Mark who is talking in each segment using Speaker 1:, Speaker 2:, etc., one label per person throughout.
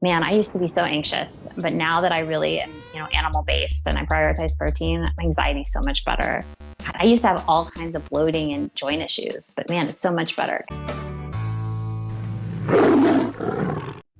Speaker 1: Man, I used to be so anxious, but now that I really am, animal based and I prioritize protein, my anxiety is so much better. God, I used to have all kinds of bloating and joint issues, but man, it's so much better.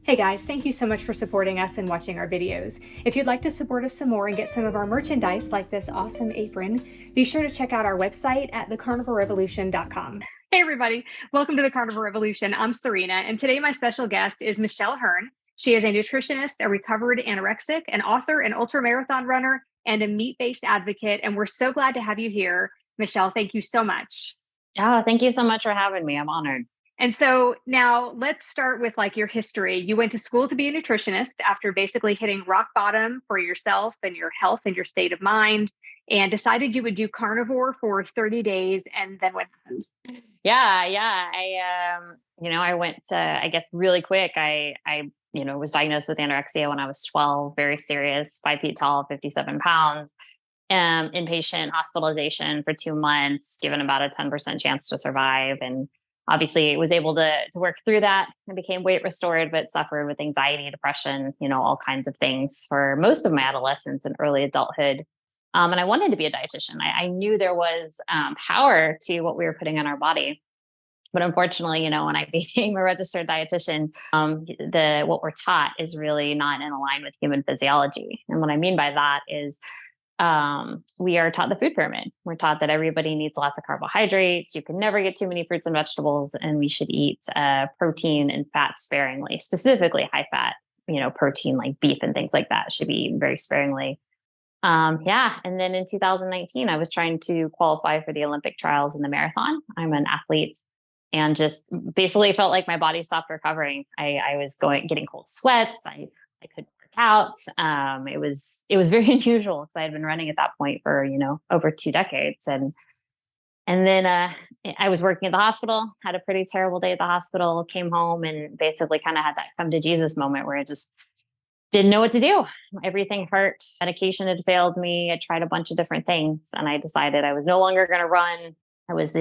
Speaker 2: Hey guys, thank you so much for supporting us and watching our videos. If you'd like to support us some more and get some of our merchandise like this awesome apron, be sure to check out our website at thecarnivorerevolution.com. Hey everybody, welcome to the Carnivore Revolution. I'm Serena, and today my special guest is Michelle Hurn. She is a nutritionist, a recovered anorexic, an author, an ultramarathon runner, and a meat-based advocate. And we're so glad to have you here. Michelle, thank you so much.
Speaker 1: Oh, thank you so much for having me. I'm honored.
Speaker 2: And so now let's start with like your history. You went to school to be a nutritionist after basically hitting rock bottom for yourself and your health and your state of mind, and decided you would do carnivore for 30 days. And then what happened?
Speaker 1: Yeah. I went to, I guess really quick. I was diagnosed with anorexia when I was 12, very serious, 5 feet tall, 57 pounds, inpatient hospitalization for 2 months, given about a 10% chance to survive. And obviously was able to work through that and became weight restored, but suffered with anxiety, depression, all kinds of things for most of my adolescence and early adulthood. And I wanted to be a dietitian. I knew there was power to what we were putting in our body. But unfortunately, when I became a registered dietitian, what we're taught is really not in line with human physiology. And what I mean by that is we are taught the food pyramid. We're taught that everybody needs lots of carbohydrates. You can never get too many fruits and vegetables, and we should eat protein and fat sparingly, specifically high fat, protein like beef and things like that should be eaten very sparingly. And then in 2019, I was trying to qualify for the Olympic trials in the marathon. I'm an athlete and just basically felt like my body stopped recovering. I was getting cold sweats. I couldn't work out. It was very unusual because I had been running at that point for, over 2 decades. And then I was working at the hospital, had a pretty terrible day at the hospital, came home and basically kind of had that come to Jesus moment where I just didn't know what to do. Everything hurt. Medication had failed me. I tried a bunch of different things and I decided I was no longer going to run. I was,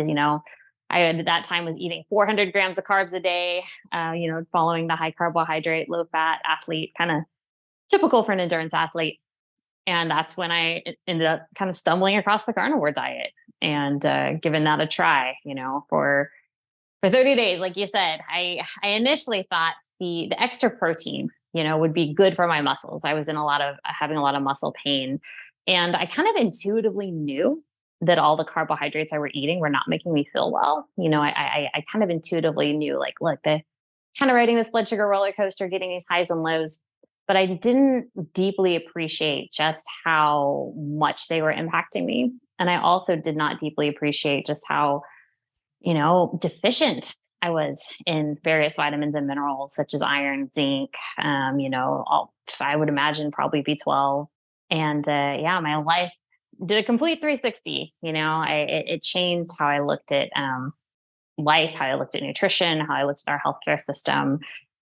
Speaker 1: I at that time was eating 400 grams of carbs a day, following the high carbohydrate, low fat athlete, kind of typical for an endurance athlete. And that's when I ended up kind of stumbling across the carnivore diet and giving that a try, for 30 days. Like you said, I initially thought the extra protein, would be good for my muscles. I was having a lot of muscle pain. And I kind of intuitively knew that all the carbohydrates I were eating were not making me feel well. I kind of intuitively knew, like, look, the kind of riding this blood sugar roller coaster, getting these highs and lows, but I didn't deeply appreciate just how much they were impacting me. And I also did not deeply appreciate just how, deficient I was in various vitamins and minerals such as iron, zinc, I would imagine probably B12. And my life did a complete 360. It changed how I looked at life, how I looked at nutrition, how I looked at our healthcare system.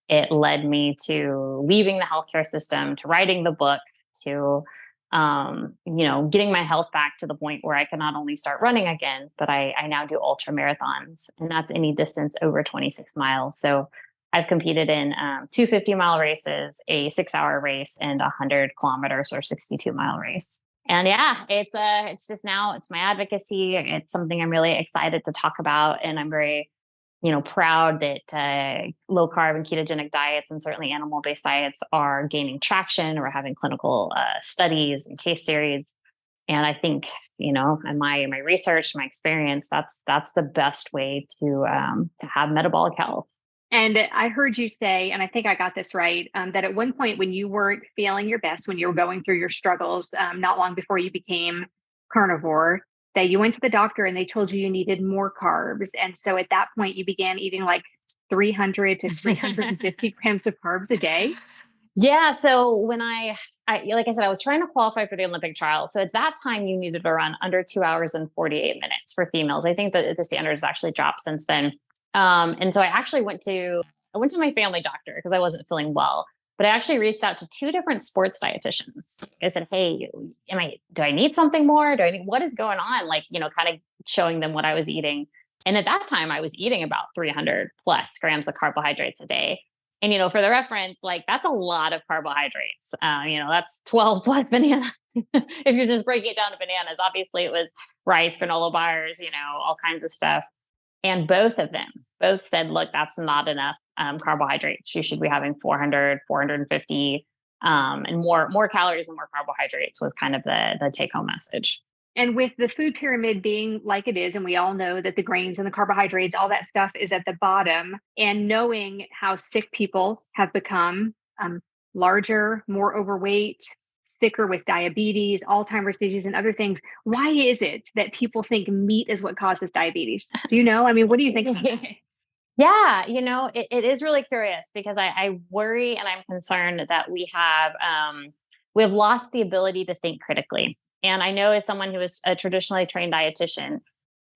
Speaker 1: It led me to leaving the healthcare system, to writing the book, to getting my health back to the point where I can not only start running again, but I now do ultra marathons, and that's any distance over 26 miles. So I've competed in 250-mile races, a 6-hour race, and 100 kilometers or 62-mile race. And it's just now it's my advocacy. It's something I'm really excited to talk about, and I'm very proud that low carb and ketogenic diets and certainly animal-based diets are gaining traction or having clinical studies and case series. And I think, in my research, my experience, that's the best way to have metabolic health.
Speaker 2: And I heard you say, and I think I got this right, that at one point when you weren't feeling your best, when you were going through your struggles, not long before you became carnivore, that you went to the doctor and they told you needed more carbs. And so at that point, you began eating like 300 to 350 grams of carbs a day.
Speaker 1: Yeah. So when I like I said, I was trying to qualify for the Olympic trials. So at that time, you needed to run under 2 hours and 48 minutes for females. I think that the standard has actually dropped since then. And so I actually went to my family doctor because I wasn't feeling well. But I actually reached out to 2 different sports dietitians. I said, hey, do I need something more? What is going on? Kind of showing them what I was eating. And at that time I was eating about 300 plus grams of carbohydrates a day. And, for the reference, like that's a lot of carbohydrates. That's 12 plus bananas. If you're just breaking it down to bananas, obviously it was rice, granola bars, all kinds of stuff. And both of them both said, look, that's not enough carbohydrates. You should be having 400, 450, and more calories and more carbohydrates was kind of the take home message.
Speaker 2: And with the food pyramid being like it is, and we all know that the grains and the carbohydrates, all that stuff is at the bottom, and knowing how sick people have become, larger, more overweight, sicker with diabetes, Alzheimer's disease, and other things, why is it that people think meat is what causes diabetes? Do you know? I mean, what do you think about that?
Speaker 1: Yeah, it is really curious because I worry and I'm concerned that we've lost the ability to think critically. And I know as someone who is a traditionally trained dietitian,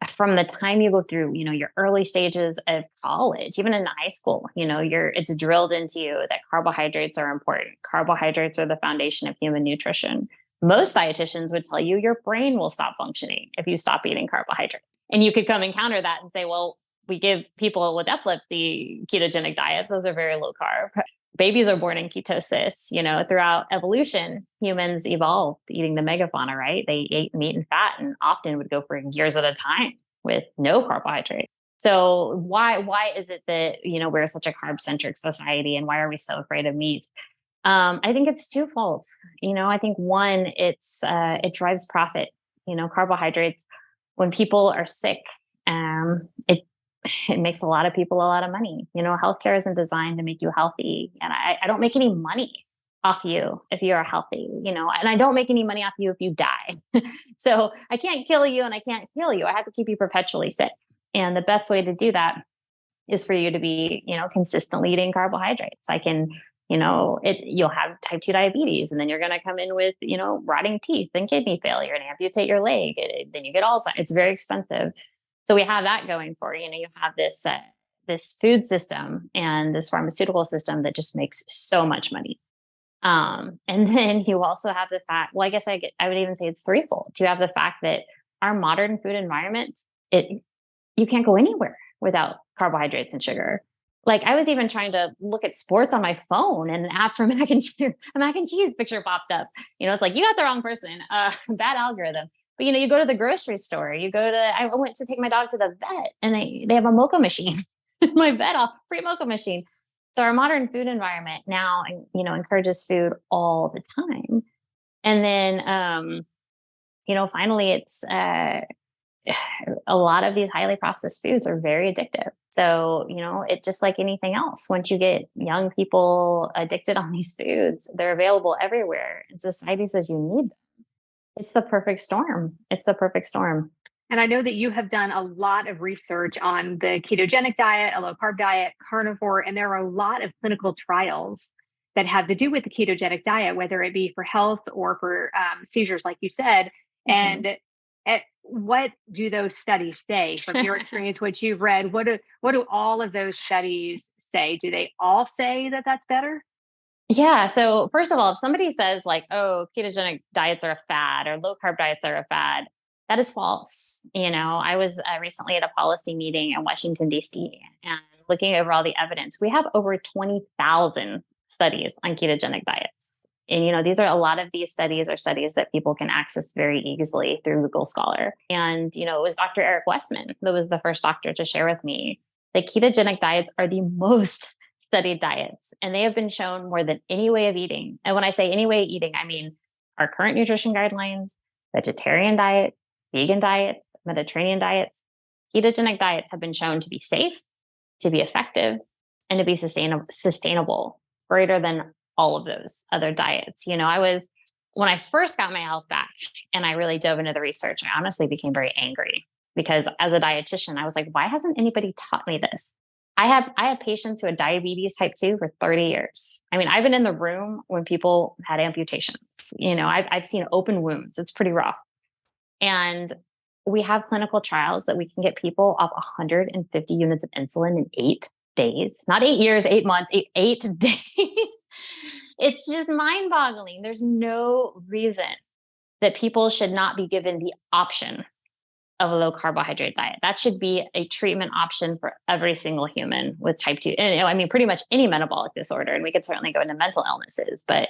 Speaker 1: from the time you go through, your early stages of college, even in high school, it's drilled into you that carbohydrates are important. Carbohydrates are the foundation of human nutrition. Most dietitians would tell you your brain will stop functioning if you stop eating carbohydrates. And you could come and counter that and say, well, we give people with epilepsy ketogenic diets. Those are very low carb. Babies are born in ketosis. Throughout evolution, humans evolved eating the megafauna, right? They ate meat and fat and often would go for years at a time with no carbohydrate. So why is it that, we're such a carb centric society, and why are we so afraid of meat? I think it's twofold. I think one, it drives profit. Carbohydrates, when people are sick, it makes a lot of people a lot of money. Healthcare isn't designed to make you healthy. And I don't make any money off you if you're healthy, and I don't make any money off you if you die. So I can't kill you and I can't heal you. I have to keep you perpetually sick. And the best way to do that is for you to be, consistently eating carbohydrates. You'll have type 2 diabetes, and then you're going to come in with, rotting teeth and kidney failure and amputate your leg. Then you get Alzheimer's. It's very expensive. So we have that going for you. You have this food system and this pharmaceutical system that just makes so much money. And then you also have the fact, well, I guess I would even say it's threefold. You have the fact that our modern food environment, you can't go anywhere without carbohydrates and sugar. Like I was even trying to look at sports on my phone, and an app for mac and cheese, a mac and cheese picture popped up. It's like, you got the wrong person, bad algorithm. But, you go to the grocery store, I went to take my dog to the vet, and they have a mocha machine in my vet, free mocha machine. So our modern food environment now, encourages food all the time. And then, finally it's, a lot of these highly processed foods are very addictive. So, it's just like anything else. Once you get young people addicted on these foods, they're available everywhere. And society says you need them. It's the perfect storm. It's the perfect storm.
Speaker 2: And I know that you have done a lot of research on the ketogenic diet, a low carb diet, carnivore, and there are a lot of clinical trials that have to do with the ketogenic diet, whether it be for health or for seizures, like you said. Mm-hmm. And what do those studies say from your experience, what you've read? What do all of those studies say? Do they all say that that's better?
Speaker 1: Yeah. So first of all, if somebody says like, oh, ketogenic diets are a fad or low carb diets are a fad, that is false. I was recently at a policy meeting in Washington, D.C. and looking over all the evidence. We have over 20,000 studies on ketogenic diets. And, a lot of these studies are studies that people can access very easily through Google Scholar. And, it was Dr. Eric Westman that was the first doctor to share with me that ketogenic diets are the most studied diets, and they have been shown more than any way of eating. And when I say any way of eating, I mean our current nutrition guidelines, vegetarian diet, vegan diets, Mediterranean diets. Ketogenic diets have been shown to be safe, to be effective, and to be sustainable, greater than all of those other diets. When I first got my health back and I really dove into the research, I honestly became very angry because as a dietitian, I was like, why hasn't anybody taught me this? I have patients who had diabetes type 2 for 30 years. I mean, I've been in the room when people had amputations. I've seen open wounds. It's pretty rough. And we have clinical trials that we can get people off 150 units of insulin in 8 days, not 8 years, 8 months, 8 days. It's just mind boggling. There's no reason that people should not be given the option of a low carbohydrate diet. That should be a treatment option for every single human with type 2. And I mean, pretty much any metabolic disorder. And we could certainly go into mental illnesses, but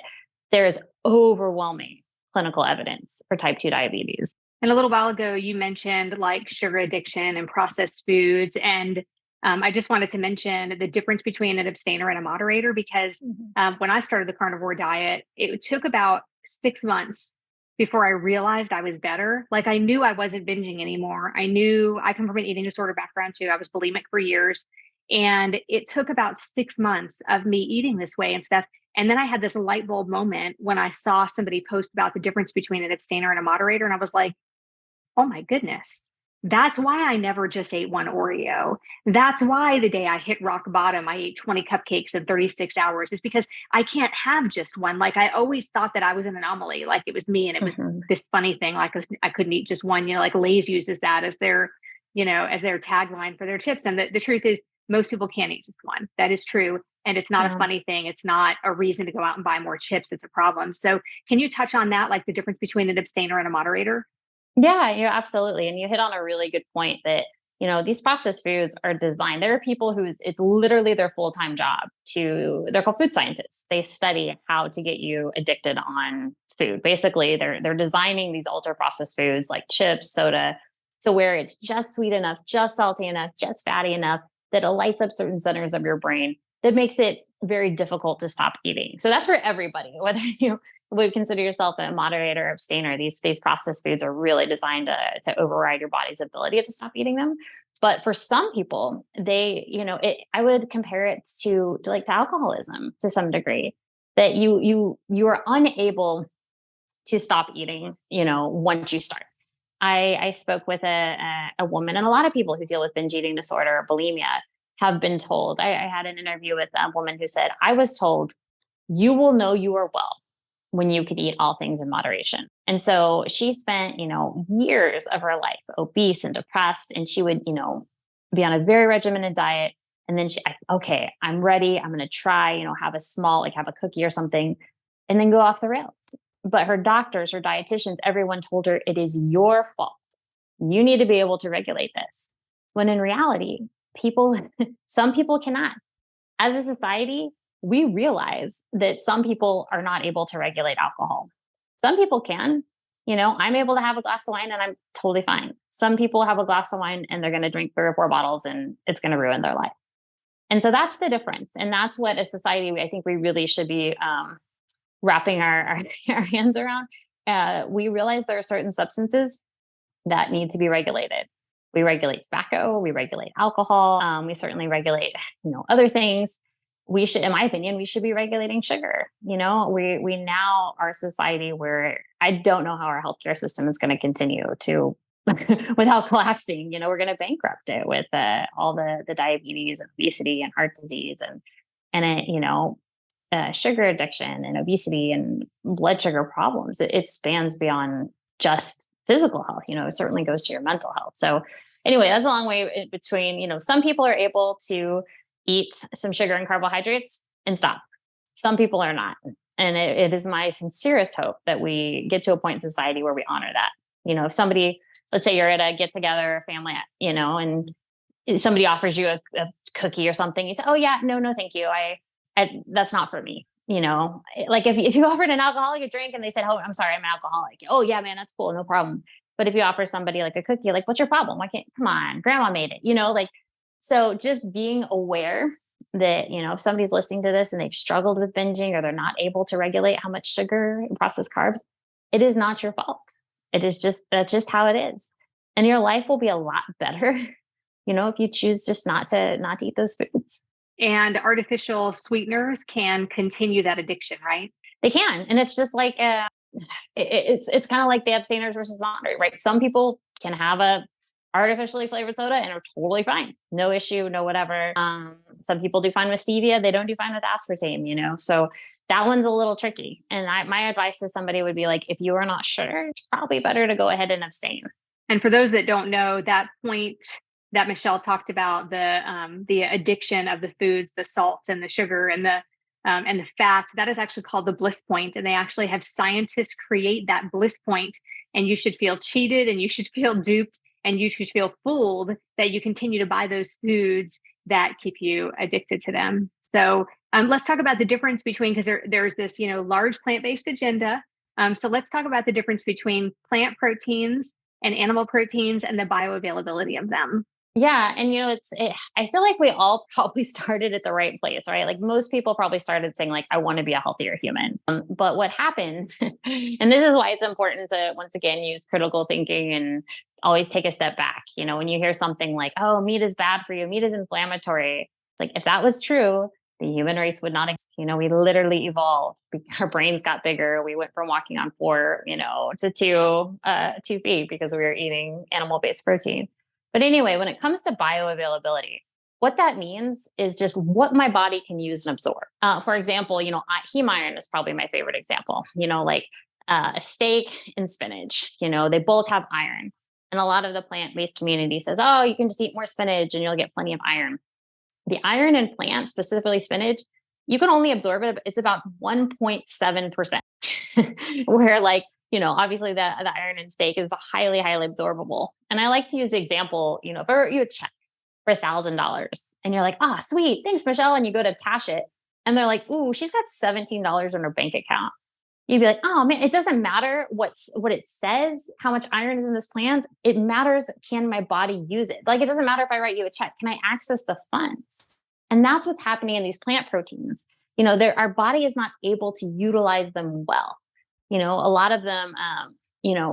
Speaker 1: there is overwhelming clinical evidence for type 2 diabetes.
Speaker 2: And a little while ago, you mentioned like sugar addiction and processed foods. And I just wanted to mention the difference between an abstainer and a moderator, because when I started the carnivore diet, it took about 6 months before I realized I was better. Like I knew I wasn't binging anymore. I knew I come from an eating disorder background too. I was bulimic for years. And it took about 6 months of me eating this way and stuff. And then I had this light bulb moment when I saw somebody post about the difference between an abstainer and a moderator. And I was like, oh my goodness, that's why I never just ate one Oreo. That's why the day I hit rock bottom, I ate 20 cupcakes in 36 hours. It's because I can't have just one. Like I always thought that I was an anomaly, like it was me. And it was this funny thing, like I couldn't eat just one, like Lay's uses that as their, as their tagline for their chips. And the truth is most people can't eat just one. That is true. And it's not a funny thing. It's not a reason to go out and buy more chips. It's a problem. So can you touch on that, like the difference between an abstainer and a moderator?
Speaker 1: Yeah, absolutely. And you hit on a really good point that, these processed foods are designed. There are people it's literally their full-time job they're called food scientists. They study how to get you addicted on food. Basically, they're designing these ultra processed foods like chips, soda, to where it's just sweet enough, just salty enough, just fatty enough that it lights up certain centers of your brain that makes it very difficult to stop eating. So that's for everybody, whether you would consider yourself a moderator or abstainer. These processed foods are really designed to override your body's ability to stop eating them. But for some people, I would compare it to alcoholism to some degree, that you are unable to stop eating, once you start. I spoke with a woman, and a lot of people who deal with binge eating disorder or bulimia have been told. I had an interview with a woman who said, I was told, you will know you are well when you could eat all things in moderation. And so she spent, years of her life obese and depressed, and she would, be on a very regimented diet. And then okay, I'm ready. I'm going to try, have a small, have a cookie or something, and then go off the rails. But her doctors, her dietitians, everyone told her it is your fault. You need to be able to regulate this. When in reality, some people cannot. As a society, we realize that some people are not able to regulate alcohol. Some people can. I'm able to have a glass of wine and I'm totally fine. Some people have a glass of wine and they're going to drink 3 or 4 bottles and it's going to ruin their life. And so that's the difference. And that's what as society, I think we really should be wrapping our hands around. We realize there are certain substances that need to be regulated. We regulate tobacco, we regulate alcohol, we certainly regulate, other things. We should, in my opinion, we should be regulating sugar. We now are a society where I don't know how our healthcare system is going to continue to without collapsing. We're going to bankrupt it with all the diabetes and obesity and heart disease and sugar addiction and obesity and blood sugar problems. It spans beyond just physical health. It certainly goes to your mental health. So anyway, that's a long way in between. Some people are able to eat some sugar and carbohydrates and stop. Some people are not. And it is my sincerest hope that we get to a point in society where we honor that. If somebody, let's say you're at a get together, a family, and somebody offers you a cookie or something, you say, oh yeah, no, thank you. That's not for me. Like if you offered an alcoholic a drink and they said, oh, I'm sorry, I'm an alcoholic. Oh yeah, man, that's cool. No problem. But if you offer somebody like a cookie, like, what's your problem? Why can't, come on, grandma made it, so just being aware that, if somebody's listening to this and they've struggled with binging or they're not able to regulate how much sugar and processed carbs, it is not your fault. That's just how it is. And your life will be a lot better, if you choose just not to eat those foods.
Speaker 2: And artificial sweeteners can continue that addiction, right?
Speaker 1: They can. And it's just like, it's kind of like the abstainers versus moderate, right? Some people can have a artificially flavored soda and are totally fine. No issue, no whatever. Some people do fine with stevia. They don't do fine with aspartame, so that one's a little tricky. And my advice to somebody would be like, if you are not sure, it's probably better to go ahead and abstain.
Speaker 2: And for those that don't know, that point that Michelle talked about, the addiction of the foods, the salts and the sugar and the fats, that is actually called the bliss point. And they actually have scientists create that bliss point, and you should feel cheated and you should feel duped and you just feel fooled that you continue to buy those foods that keep you addicted to them. So let's talk about the difference between, because there's this, large plant-based agenda. So let's talk about the difference between plant proteins and animal proteins and the bioavailability of them.
Speaker 1: Yeah. And, I feel like we all probably started at the right place, right? Like most people probably started saying like, I want to be a healthier human. But what happened, and this is why it's important to, once again, use critical thinking and always take a step back. When you hear something like, oh, meat is bad for you, meat is inflammatory. It's like, if that was true, the human race would not exist. We literally evolved. Our brains got bigger. We went from walking on four, to 2 feet because we were eating animal-based protein. But anyway, when it comes to bioavailability, what that means is just what my body can use and absorb. For example, heme iron is probably my favorite example. Like a steak and spinach, they both have iron. And a lot of the plant-based community says, oh, you can just eat more spinach and you'll get plenty of iron. The iron in plants, specifically spinach, you can only absorb it. It's about 1.7%, where obviously the iron in steak is highly, highly absorbable. And I like to use the example, if I wrote you a check for $1,000 and you're like, oh, sweet, thanks, Michelle. And you go to cash it and they're like, ooh, she's got $17 in her bank account. You'd be like, oh man, it doesn't matter what it says, how much iron is in this plant. It matters, can my body use it? Like, it doesn't matter if I write you a check, can I access the funds? And that's what's happening in these plant proteins. Our body is not able to utilize them well. A lot of them,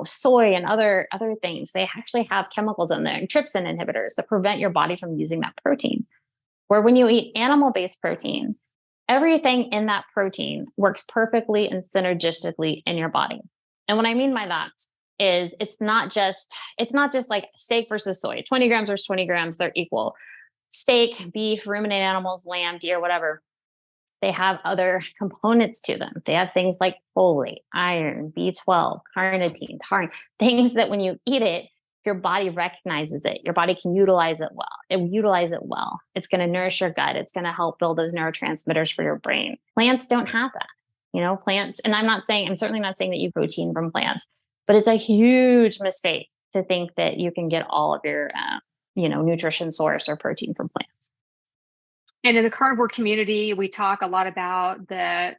Speaker 1: soy and other things, they actually have chemicals in there, trypsin inhibitors that prevent your body from using that protein. Where when you eat animal-based protein, everything in that protein works perfectly and synergistically in your body. And what I mean by that is it's not just like steak versus soy, 20 grams versus 20 grams, they're equal. Steak, beef, ruminant animals, lamb, deer, whatever. They have other components to them. They have things like folate, iron, B12, carnitine, taurine, things that when you eat it, your body recognizes it. Your body can utilize it well. It's going to nourish your gut. It's going to help build those neurotransmitters for your brain. Plants don't have that. Plants, and I'm certainly not saying that you protein from plants, but it's a huge mistake to think that you can get all of your, nutrition source or protein from plants.
Speaker 2: And in the carnivore community, we talk a lot about the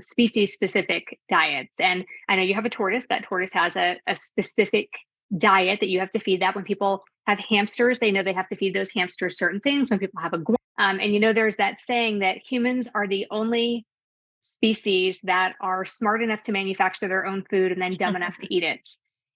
Speaker 2: species specific diets. And I know you have a tortoise. That tortoise has a specific diet that you have to feed that. When people have hamsters, they know they have to feed those hamsters certain things. When people have and there's that saying that humans are the only species that are smart enough to manufacture their own food and then dumb enough to eat it.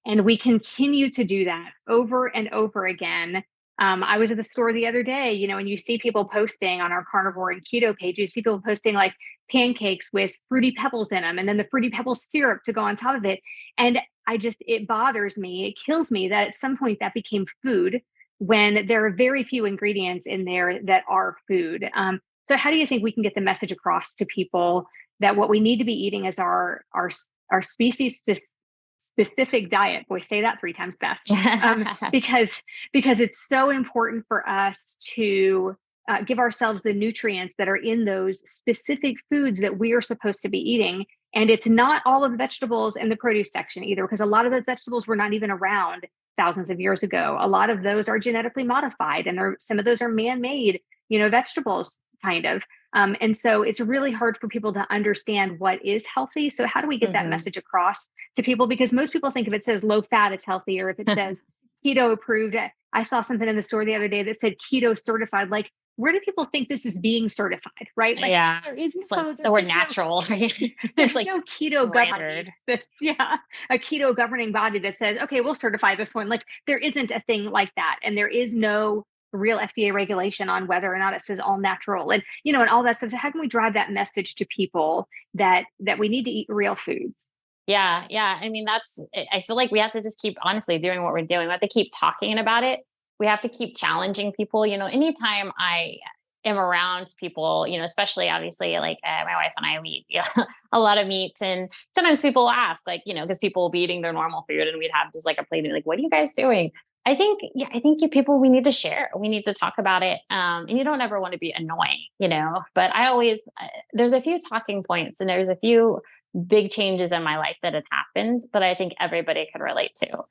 Speaker 2: And we continue to do that over and over again. I was at the store the other day, and you see people posting on our carnivore and keto page, you see people posting like pancakes with Fruity Pebbles in them and then the Fruity Pebbles syrup to go on top of it. And it bothers me. It kills me that at some point that became food when there are very few ingredients in there that are food. So how do you think we can get the message across to people that what we need to be eating is our species specific diet? Boy, say that 3 times fast. Because it's so important for us to give ourselves the nutrients that are in those specific foods that we are supposed to be eating. And it's not all of the vegetables in the produce section either, because a lot of those vegetables were not even around thousands of years ago. A lot of those are genetically modified, and some of those are man-made, vegetables kind of. And so it's really hard for people to understand what is healthy. So how do we get that message across to people? Because most people think if it says low fat, it's healthy, or if it says keto approved. I saw something in the store the other day that said keto certified. Like, where do people think this is being certified? Right? Like,
Speaker 1: yeah,
Speaker 2: there is
Speaker 1: like the word natural.
Speaker 2: There's like no keto governing. A keto governing body that says, okay, we'll certify this one. Like, there isn't a thing like that, and there is no real FDA regulation on whether or not it says all natural and all that stuff. So how can we drive that message to people that we need to eat real foods?
Speaker 1: Yeah. I mean, I feel like we have to just keep honestly doing what we're doing. We have to keep talking about it. We have to keep challenging people. Anytime I am around people, especially obviously like my wife and I, we eat a lot of meat. And sometimes people will ask because people will be eating their normal food and we'd have just like a plate and like, what are you guys doing? I think you people, we need to share, we need to talk about it. And you don't ever want to be annoying, but there's a few talking points and there's a few big changes in my life that had happened that I think everybody could relate to.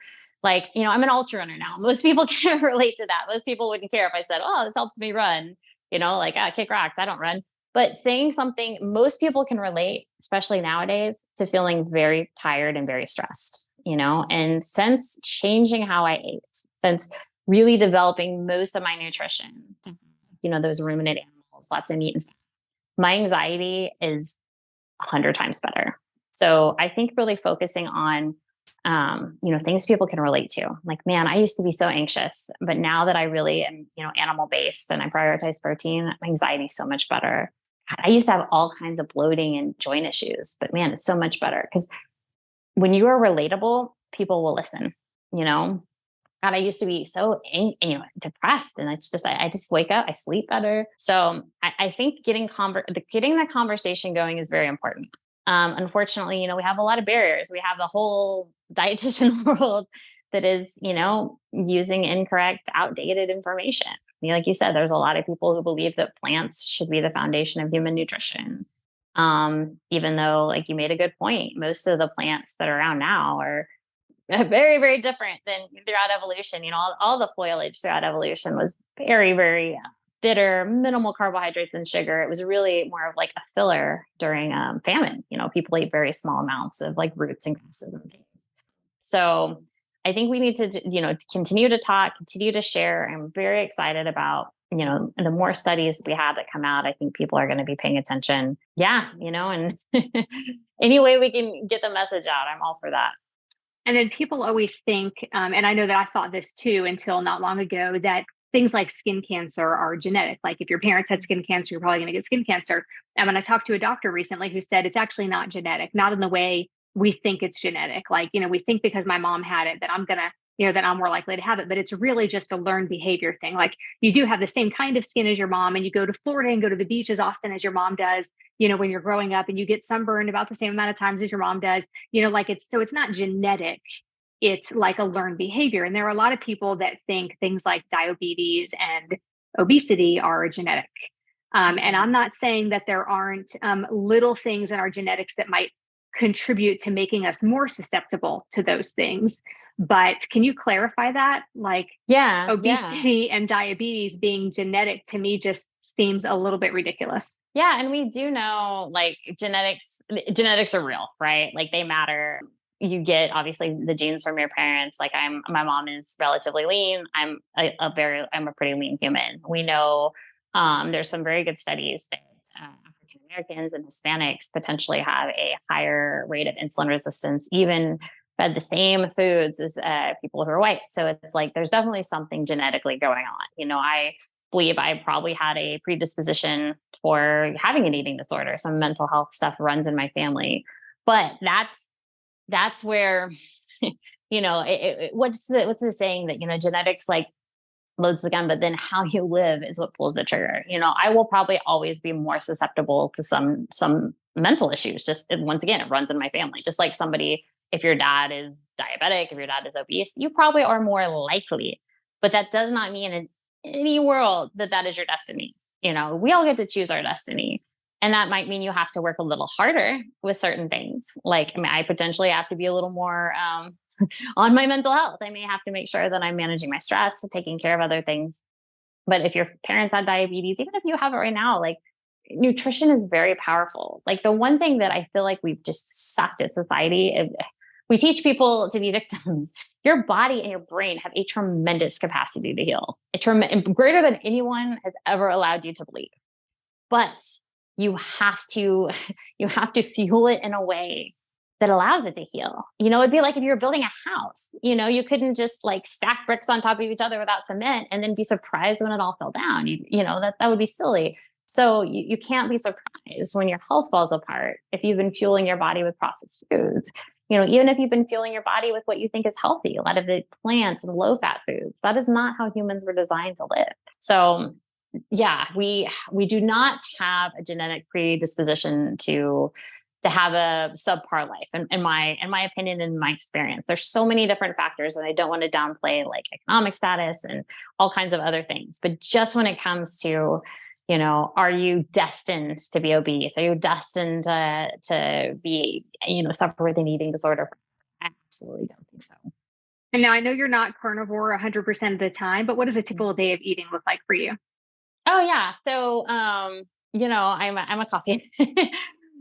Speaker 1: Like, I'm an ultra runner now. Most people can relate to that. Most people wouldn't care if I said, oh, this helps me run, like, kick rocks. I don't run. But saying something, most people can relate, especially nowadays, to feeling very tired and very stressed, and since changing how I ate, since really developing most of my nutrition, those ruminant animals, lots of meat and fat, my anxiety is 100 times better. So I think really focusing on, things people can relate to. Like, man, I used to be so anxious, but now that I really am, animal based and I prioritize protein, my anxiety is so much better. God, I used to have all kinds of bloating and joint issues, but man, it's so much better because when you are relatable, people will listen, you know? God, I used to be so depressed, and it's just I just wake up, I sleep better. So I think getting that conversation going is very important. Unfortunately, we have a lot of barriers. We have the whole dietitian world that is, using incorrect, outdated information. Like you said, there's a lot of people who believe that plants should be the foundation of human nutrition. Even though, like you made a good point, most of the plants that are around now are very, very different than throughout evolution. All the foliage throughout evolution was very, very bitter, minimal carbohydrates and sugar. It was really more of like a filler during famine. People ate very small amounts of like roots and grasses and things. So I think we need to, continue to talk, continue to share. I'm very excited about, the more studies we have that come out, I think people are going to be paying attention. Yeah. And any way we can get the message out, I'm all for that.
Speaker 2: And then people always think, and I know that I thought this too until not long ago, that things like skin cancer are genetic. Like if your parents had skin cancer, you're probably going to get skin cancer. And when I talked to a doctor recently who said it's actually not genetic, not in the way we think it's genetic. Like, we think because my mom had it that I'm going to, that I'm more likely to have it, but it's really just a learned behavior thing. Like you do have the same kind of skin as your mom, and you go to Florida and go to the beach as often as your mom does, when you're growing up, and you get sunburned about the same amount of times as your mom does, like it's not genetic. It's like a learned behavior. And there are a lot of people that think things like diabetes and obesity are genetic. And I'm not saying that there aren't little things in our genetics that might contribute to making us more susceptible to those things. But can you clarify that? Like, obesity and diabetes being genetic to me just seems a little bit ridiculous.
Speaker 1: Yeah. And we do know like genetics are real, right? Like they matter. You get obviously the genes from your parents. Like my mom is relatively lean. I'm a pretty lean human. We know there's some very good studies that African Americans and Hispanics potentially have a higher rate of insulin resistance, even fed the same foods as people who are white. So it's like there's definitely something genetically going on. I believe I probably had a predisposition for having an eating disorder. Some mental health stuff runs in my family, but that's where what's the saying that genetics like loads the gun, but then how you live is what pulls the trigger. I will probably always be more susceptible to some mental issues. Just once again, it runs in my family. Just like somebody, if your dad is diabetic, if your dad is obese, you probably are more likely. But that does not mean in any world that is your destiny. We all get to choose our destiny. And that might mean you have to work a little harder with certain things. Like, I potentially have to be a little more on my mental health. I may have to make sure that I'm managing my stress, taking care of other things. But if your parents had diabetes, even if you have it right now, like nutrition is very powerful. Like the one thing that I feel like we've just sucked at society, we teach people to be victims. Your body and your brain have a tremendous capacity to heal, greater than anyone has ever allowed you to believe. But you have to fuel it in a way that allows it to heal. It'd be like if you were building a house, you couldn't just like stack bricks on top of each other without cement and then be surprised when it all fell down. That would be silly. So you can't be surprised when your health falls apart if you've been fueling your body with processed foods. Even if you've been fueling your body with what you think is healthy, a lot of the plants and low fat foods, that is not how humans were designed to live. So yeah, we do not have a genetic predisposition to have a subpar life. In my opinion, in my experience, there's so many different factors, and I don't want to downplay like economic status and all kinds of other things. But just when it comes to, are you destined to be obese? Are you destined to be, suffer with an eating disorder? I absolutely don't think so.
Speaker 2: And now I know you're not carnivore 100% of the time, but what does a typical day of eating look like for you?
Speaker 1: Oh yeah. So, I'm a coffee,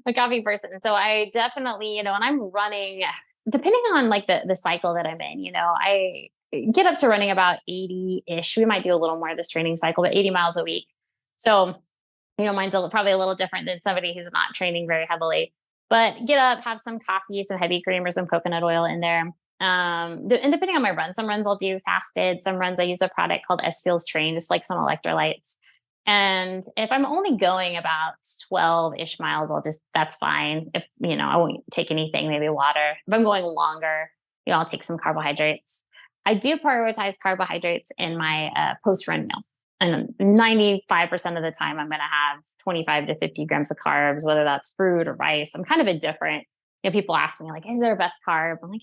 Speaker 1: a coffee person. So I definitely, and I'm running, depending on like the cycle that I'm in, I get up to running about 80-ish. We might do a little more this training cycle, but 80 miles a week. So, mine's probably a little different than somebody who's not training very heavily, but get up, have some coffee, some heavy cream or some coconut oil in there. And depending on my run, some runs I'll do fasted, some runs I use a product called S Feels Train, just like some electrolytes. And if I'm only going about 12-ish miles, that's fine. If, I won't take anything, maybe water. If I'm going longer, I'll take some carbohydrates. I do prioritize carbohydrates in my post-run meal. And 95% of the time, I'm going to have 25 to 50 grams of carbs, whether that's fruit or rice. I'm kind of indifferent. People ask me like, is there a best carb? I'm like,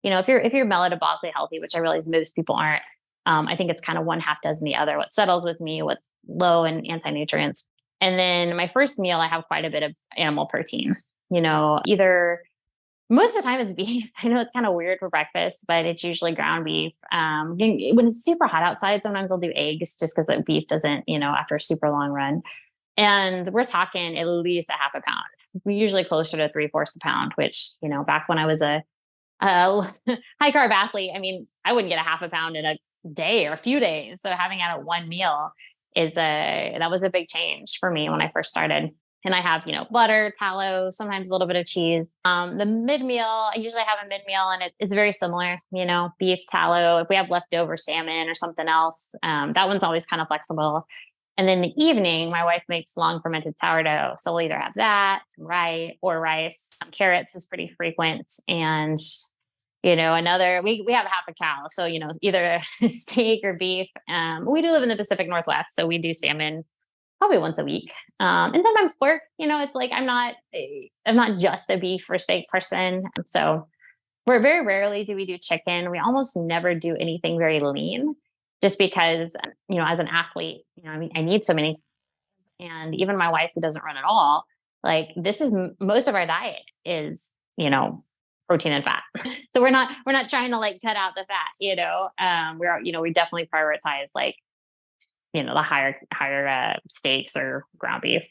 Speaker 1: if you're metabolically healthy, which I realize most people aren't, I think it's kind of one half dozen the other. What settles with me, what's low in anti-nutrients. And then my first meal, I have quite a bit of animal protein, either most of the time it's beef. I know it's kind of weird for breakfast, but it's usually ground beef. When it's super hot outside, sometimes I'll do eggs just because the beef doesn't, after a super long run. And we're talking at least a half a pound. We're usually closer to 3/4 a pound, which, back when I was a high carb athlete, I wouldn't get a half a pound in a day or a few days. So having it at one meal that was a big change for me when I first started. And I have, butter, tallow, sometimes a little bit of cheese. The mid meal, I usually have a mid meal and it's very similar, beef, tallow. If we have leftover salmon or something else, that one's always kind of flexible. And then in the evening, my wife makes long fermented sourdough. So we'll either have that, some rice. Carrots is pretty frequent. And another, we have half a cow. So, either steak or beef. We do live in the Pacific Northwest. So we do salmon probably once a week. And sometimes pork, it's like, I'm not just a beef or steak person. So we're very rarely do we do chicken. We almost never do anything very lean just because, as an athlete, I need so many, and even my wife who doesn't run at all, like this is most of our diet is, protein and fat. So we're not trying to like cut out the fat, we definitely prioritize like, the higher steaks or ground beef.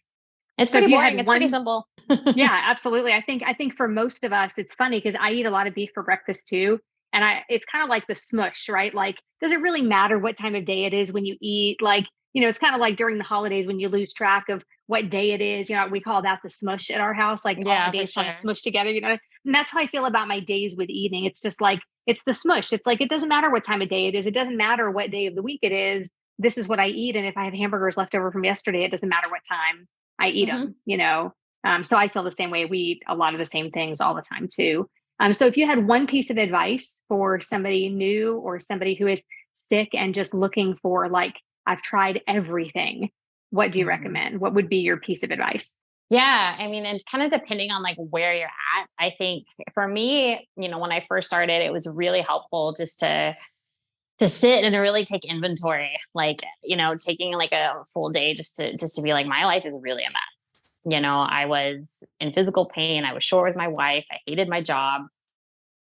Speaker 1: It's pretty boring. It's pretty simple.
Speaker 2: Yeah, absolutely. I think for most of us, it's funny because I eat a lot of beef for breakfast too. And it's kind of like the smush, right? Like, does it really matter what time of day it is when you eat? Like, it's kind of like during the holidays when you lose track of what day it is. We call that the smush at our house, like all the days kind of smush together, And that's how I feel about my days with eating. It's just like, it's the smush. It's like, it doesn't matter what time of day it is. It doesn't matter what day of the week it is. This is what I eat. And if I have hamburgers left over from yesterday, it doesn't matter what time I eat them, So I feel the same way. We eat a lot of the same things all the time too. So if you had one piece of advice for somebody new or somebody who is sick and just looking for like, I've tried everything, what do you recommend? What would be your piece of advice?
Speaker 1: Yeah. And kind of depending on like where you're at, I think for me, when I first started, it was really helpful just to sit and to really take inventory, like, taking like a full day just to be like, my life is really a mess. I was in physical pain. I was short with my wife. I hated my job.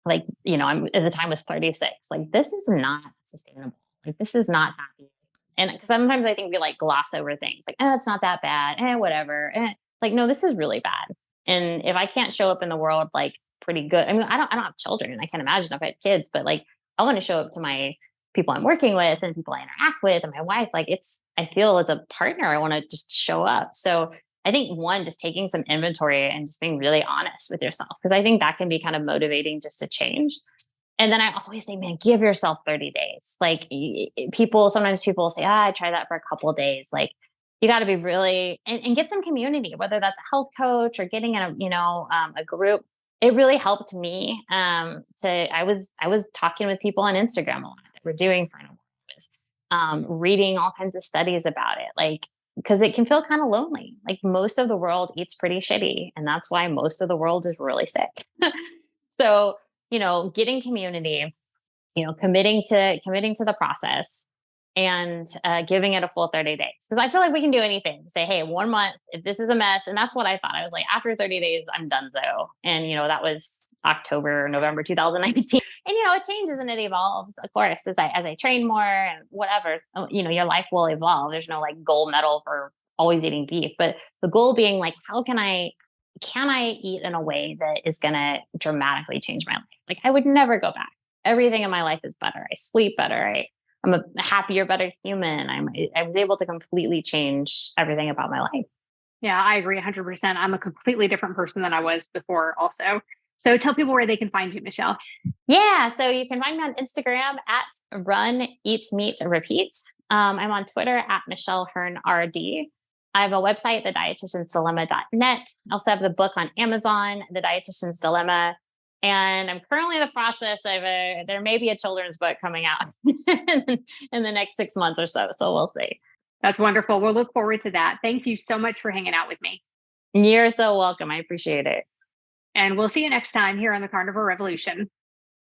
Speaker 1: Like, I'm at the time was 36. Like, this is not sustainable. Like, this is not happy. And sometimes I think we like gloss over things like, it's not that bad. Whatever. It's like, no, this is really bad. And if I can't show up in the world, like pretty good, I don't have children. I can't imagine if I had kids, but like, I want to show up to my people I'm working with and people I interact with and my wife. Like I feel as a partner, I want to just show up. So I think one, just taking some inventory and just being really honest with yourself, because I think that can be kind of motivating just to change. And then I always say, man, give yourself 30 days. Like sometimes people say, I try that for a couple of days. Like you got to be really, and get some community, whether that's a health coach or getting in a group. It really helped me. I was talking with people on Instagram a lot that were doing carnivore, reading all kinds of studies about it. Like, because it can feel kind of lonely. Like most of the world eats pretty shitty. And that's why most of the world is really sick. So, getting community, committing to the process and giving it a full 30 days. Because I feel like we can do anything. Say, hey, 1 month, if this is a mess. And that's what I thought. I was like, after 30 days, I'm done. And, that was October, November 2019. And, it changes and it evolves, of course, as I train more and whatever, your life will evolve. There's no like gold medal for always eating beef, but the goal being like, can I eat in a way that is going to dramatically change my life? Like I would never go back. Everything in my life is better. I sleep better. I'm a happier, better human. I was able to completely change everything about my life.
Speaker 2: Yeah, I agree 100%. I'm a completely different person than I was before also. So tell people where they can find you, Michelle.
Speaker 1: Yeah. So you can find me on Instagram at Run, Eat, Meet, Repeat. I'm on Twitter at Michelle Hurn RD. I have a website, thedietitiansdilemma.net. I also have the book on Amazon, The Dietitian's Dilemma. And I'm currently in the process of there may be a children's book coming out in the next 6 months or so. So we'll see.
Speaker 2: That's wonderful. We'll look forward to that. Thank you so much for hanging out with me.
Speaker 1: You're so welcome. I appreciate it.
Speaker 2: And we'll see you next time here on the Carnivore Revolution.